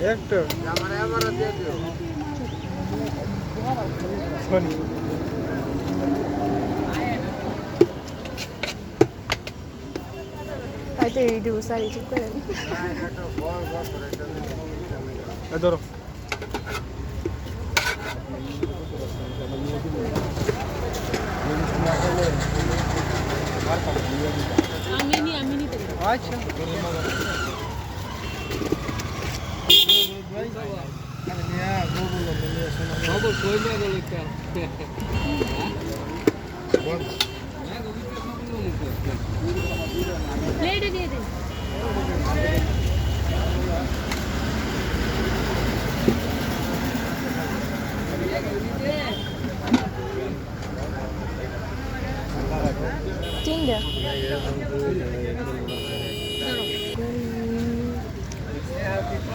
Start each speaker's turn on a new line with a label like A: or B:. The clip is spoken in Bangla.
A: একটা সরি
B: হয়তো ইউটিউব সারি ঠিক করে
A: ধরো আচ্ছা খবর কই না